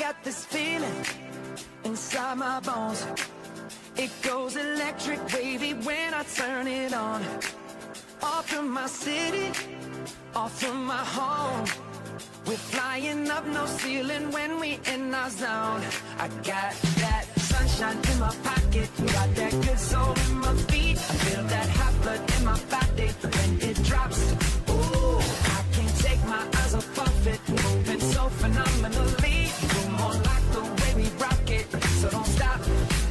got this feeling inside my bones. It goes electric wavy when I turn it on. Off from my city, off from my home. We're flying up, no ceiling when we in our zone. I got that sunshine in my pocket, got that good soul in my feet. I feel that hot blood in my body when it drops. Ooh, I can't take my eyes off of it, moving so phenomenally. You're more like the way we rock it, so don't stop.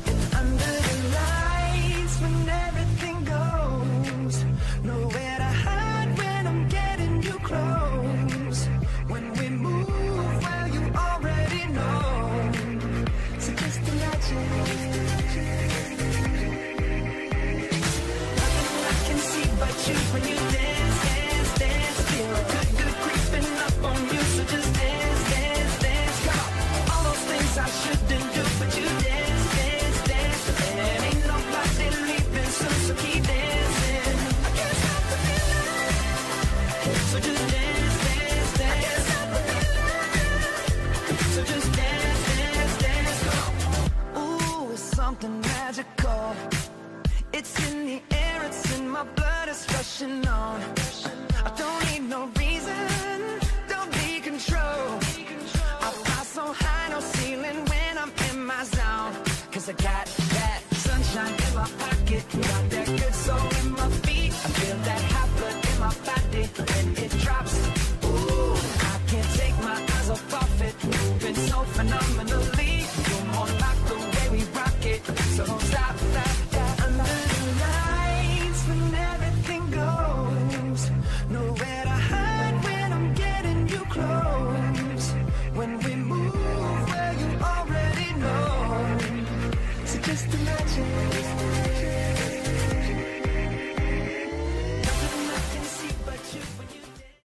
And under the lights when everything goes, nowhere to hide when I'm getting you close. When we move, well, you already know. So just imagine. Nothing I can see but you when you dance, dance, dance. Feel good, good creeping up on you. So just dance, dance, dance. Come on. All those things I shouldn't do, but you dance, dance, dance. And ain't nobody leaving soon, so keep dancing. I can't stop the feeling. So just dance, dance, dance. So just dance, dance, dance, go. Ooh, it's something magical. It's in the air, it's in my blood, it's rushing on. I don't need no reason, don't be control. I fly so high, no ceiling when I'm in my zone. Cause I got that sunshine in my pocket, got that